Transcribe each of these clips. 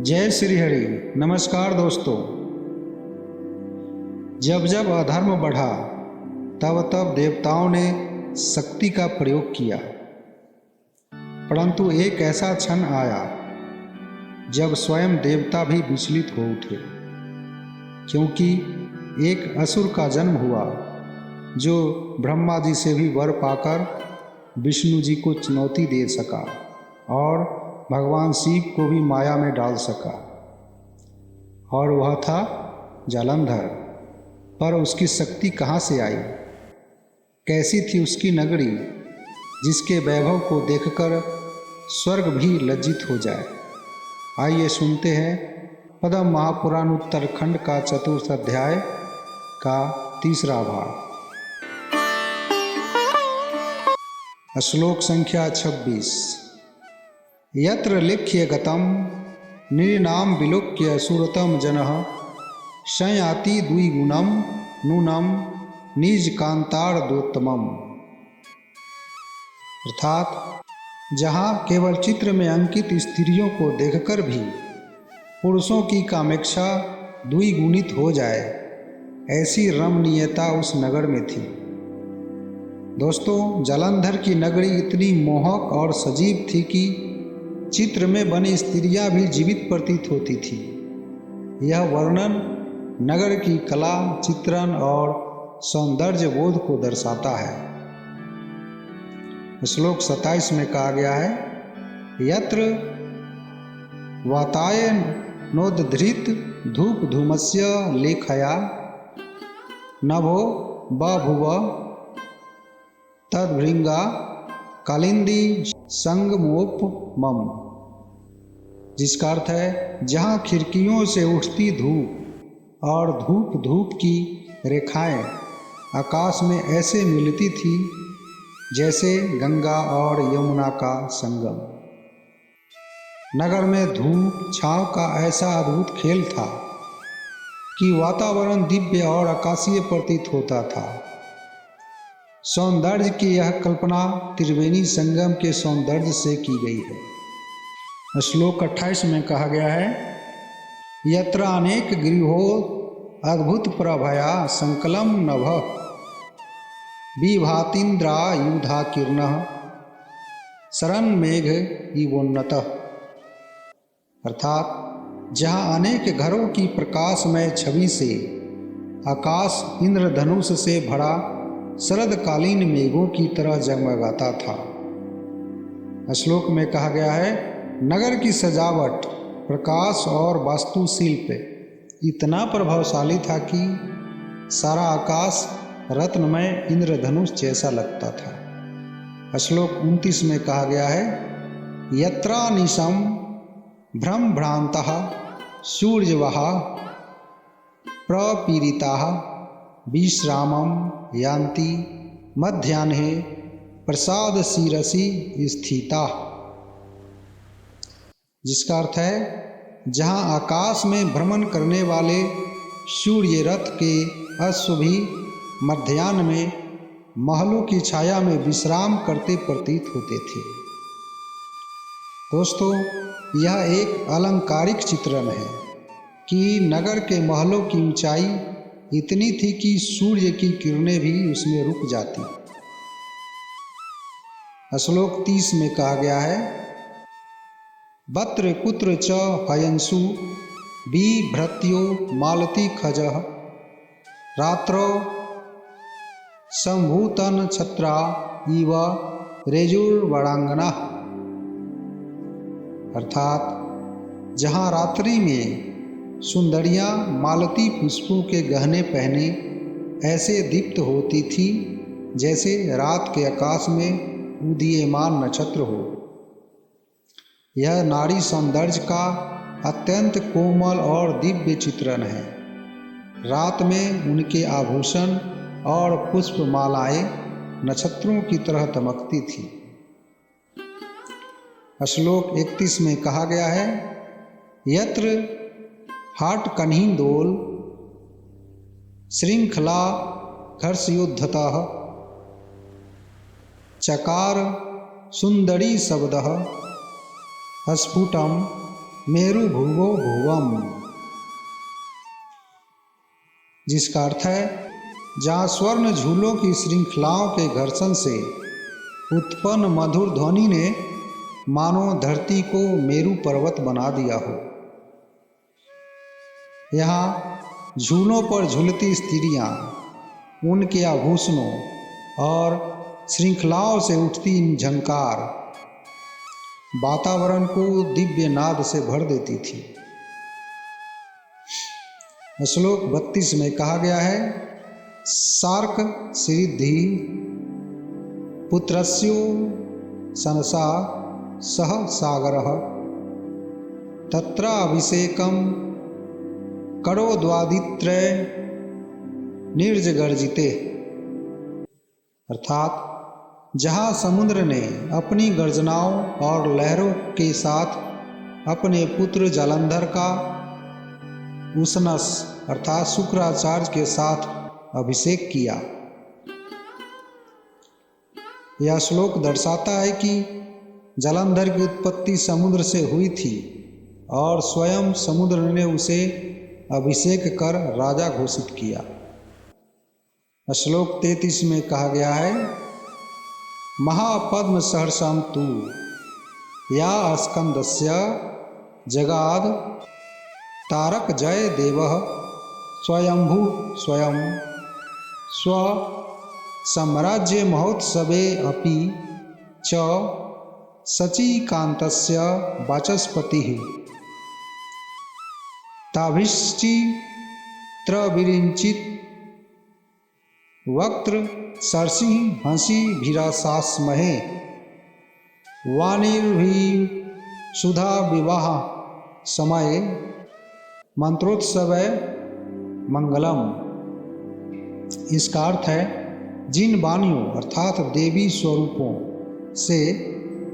जय श्री हरि। नमस्कार दोस्तों। जब जब अधर्म बढ़ा तब तब देवताओं ने शक्ति का प्रयोग किया, परंतु एक ऐसा क्षण आया जब स्वयं देवता भी विचलित हो उठे, क्योंकि एक असुर का जन्म हुआ जो ब्रह्मा जी से भी वर पाकर विष्णु जी को चुनौती दे सका और भगवान शिव को भी माया में डाल सका, और वह था जालंधर। पर उसकी शक्ति कहाँ से आई? कैसी थी उसकी नगरी जिसके वैभव को देखकर स्वर्ग भी लज्जित हो जाए? आइए सुनते हैं पद्म महापुराण उत्तरखंड का चतुर्थ अध्याय का तीसरा भाग। श्लोक संख्या 26। यत्र लिख्य गतम नृणाम विलोक्य सुरतम जनः संयाति द्विगुणम नूनम निज कांतार्दोत्तमम्। अर्थात जहाँ केवल चित्र में अंकित स्त्रियों को देखकर भी पुरुषों की कामेक्षा द्विगुणित हो जाए, ऐसी रमणीयता उस नगर में थी। दोस्तों, जालंधर की नगरी इतनी मोहक और सजीव थी कि चित्र में बनी स्त्रियां भी जीवित प्रतीत होती थी। यह वर्णन नगर की कला, चित्रण और सौंदर्य बोध को दर्शाता है। श्लोक 27 में कहा गया है, यत्र वाताय नोद्धृत धूप धूमस्य लेखया नभो बभुव तद्भृंगा कालिंदी संगमोपमम्। जिसका अर्थ है, जहाँ खिड़कियों से उठती धूप और धूप धूप की रेखाएं आकाश में ऐसे मिलती थी जैसे गंगा और यमुना का संगम। नगर में धूप छांव का ऐसा अद्भुत खेल था कि वातावरण दिव्य और आकाशीय प्रतीत होता था। सौंदर्य की यह कल्पना त्रिवेणी संगम के सौंदर्य से की गई है। श्लोक 28 में कहा गया है, यत्र अनेक गिरिहो अद्भुत प्रभया संकलम नभः विभातीन्द्रा युधा किरणः शरण मेघ इवोन्नतः। अर्थात जहाँ अनेक घरों की प्रकाशमय छवि से आकाश इंद्रधनुष से भरा शरदकालीन मेघों की तरह जगमगाता था। श्लोक में कहा गया है, नगर की सजावट, प्रकाश और वास्तुशिल्प इतना प्रभावशाली था कि सारा आकाश रत्नमय इंद्रधनुष जैसा लगता था। श्लोक 29 में कहा गया है, यत्रानिशं भ्रमभ्रांतः सूर्यवः प्रपीड़िताः विश्रामं यान्ति मध्याह्ने प्रसाद शिरसि स्थिता। जिसका अर्थ है, जहाँ आकाश में भ्रमण करने वाले सूर्य रथ के अश्व भी मध्याह्न में महलों की छाया में विश्राम करते प्रतीत होते थे। दोस्तों, यह एक अलंकारिक चित्रण है कि नगर के महलों की ऊंचाई इतनी थी कि सूर्य की किरणें भी उसमें रुक जाती। श्लोक 30 में कहा गया है, बत्र कुत्र च हयंसु बिभ्रत्यो मालती खजः रात्रौ संभूतन छत्रा इव रेजुर्वरांगना। अर्थात जहाँ रात्रि में सुंदरियाँ मालती पुष्पों के गहने पहने ऐसे दीप्त होती थी जैसे रात के आकाश में उदीयमान नक्षत्र हो। यह नारी सौंदर्य का अत्यंत कोमल और दिव्य चित्रण है। रात में उनके आभूषण और पुष्पमालाएं नक्षत्रों की तरह दमकती थी। श्लोक 31 में कहा गया है, यत्र हाट कन्हिंदोल श्रृंखला घर्षयोद्धतः चकार सुंदरी शब्दः स्फुटम मेरु भुवो भुवम, जिसका अर्थ है जहाँ स्वर्ण झूलों की श्रृंखलाओं के घर्षण से उत्पन्न मधुर ध्वनि ने मानो धरती को मेरु पर्वत बना दिया हो। यहाँ झूलों पर झूलती स्त्रियाँ, उनके आभूषणों और श्रृंखलाओं से उठती झंकार वातावरण को दिव्य नाद से भर देती थी। श्लोक 32 में कहा गया है, सार्क सिद्धि पुत्रस्यो सनसा सह सागरः तत्राभिषेकं करोद्वादित्रय निर्जगर्जिते। अर्थात जहाँ समुद्र ने अपनी गर्जनाओं और लहरों के साथ अपने पुत्र जालंधर का उसनस अर्थात शुक्राचार्य के साथ अभिषेक किया। यह श्लोक दर्शाता है कि जालंधर की उत्पत्ति समुद्र से हुई थी और स्वयं समुद्र ने उसे अभिषेक कर राजा घोषित किया। श्लोक 33 में कहा गया है, महापद्म सहर्षं तु या स्कंदस्य जगाद तारक जय देवः स्वयंभू स्वयं स्व साम्राज्य महोत्सवे अपि च सचीकान्तस्य वाचस्पतिः ताभिश्चित्रविरिञ्चित् वक्त्र सरसि हंसी भिरासास्महे वाणिर्भि सुधा विवाह समय मंत्रोत्सव मंगलम। इसका अर्थ है, जिन वाणियों अर्थात देवी स्वरूपों से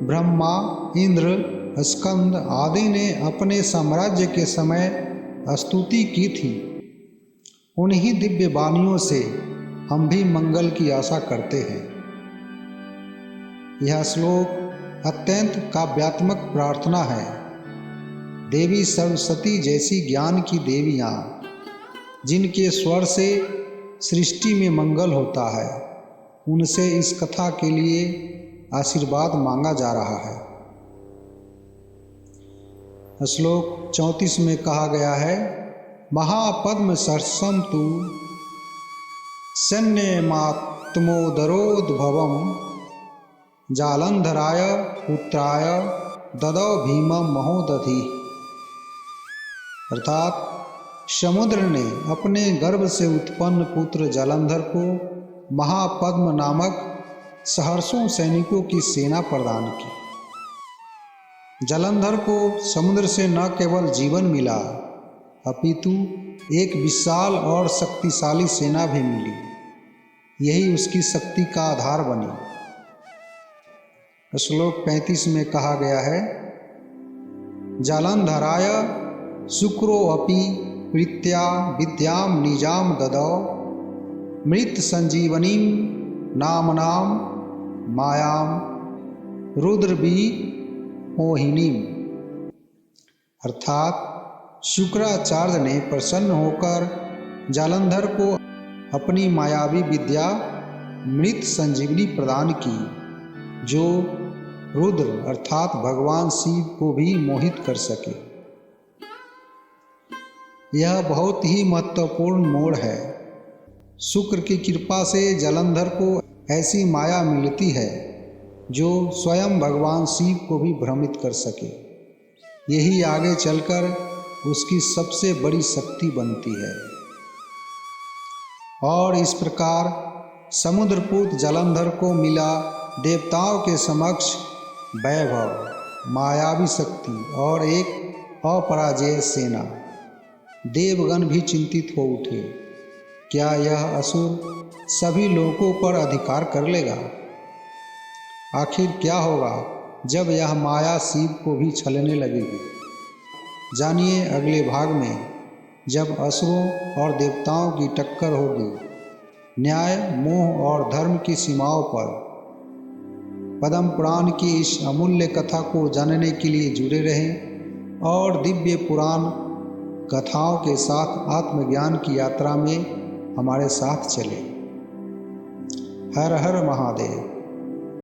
ब्रह्मा, इंद्र, स्कंद आदि ने अपने साम्राज्य के समय स्तुति की थी, उन्हीं दिव्य वाणियों से हम भी मंगल की आशा करते हैं। यह श्लोक अत्यंत काव्यात्मक प्रार्थना है। देवी सरस्वती जैसी ज्ञान की देवियाँ, जिनके स्वर से सृष्टि में मंगल होता है, उनसे इस कथा के लिए आशीर्वाद मांगा जा रहा है। श्लोक 34 में कहा गया है, महापद्म सहर्षं तु सैन्यमात्मोदरोद्भवं जालंधराय पुत्राय ददौ भीमं महोदधि। अर्थात समुद्र ने अपने गर्भ से उत्पन्न पुत्र जालंधर को महापद्म नामक सहर्षों सैनिकों की सेना प्रदान की। जालंधर को समुद्र से न केवल जीवन मिला, अपितु एक विशाल और शक्तिशाली सेना भी मिली। यही उसकी शक्ति का आधार बनी। श्लोक 35 में कहा गया है, जालंधराय शुक्रो अपि प्रीत्या विद्याम निजाम ददौ मृत संजीवनीम नामनाम मायाम रुद्रबी मोहिनीम। अर्थात शुक्राचार्य ने प्रसन्न होकर जालंधर को अपनी मायावी विद्या मृत संजीवनी प्रदान की, जो रुद्र अर्थात भगवान शिव को भी मोहित कर सके। यह बहुत ही महत्वपूर्ण मोड़ है। शुक्र की कृपा से जालंधर को ऐसी माया मिलती है जो स्वयं भगवान शिव को भी भ्रमित कर सके। यही आगे चलकर उसकी सबसे बड़ी शक्ति बनती है। और इस प्रकार समुद्रपुत्र जालंधर को मिला देवताओं के समक्ष वैभव, मायावी शक्ति और एक अपराजेय सेना। देवगण भी चिंतित हो उठे, क्या यह असुर सभी लोगों पर अधिकार कर लेगा? आखिर क्या होगा जब यह माया शिव को भी छलने लगेगी? जानिए अगले भाग में, जब असुरों और देवताओं की टक्कर होगी। न्याय, मोह और धर्म की सीमाओं पर पद्म पुराण की इस अमूल्य कथा को जानने के लिए जुड़े रहें। और दिव्य पुराण कथाओं के साथ आत्मज्ञान की यात्रा में हमारे साथ चले। हर हर महादेव।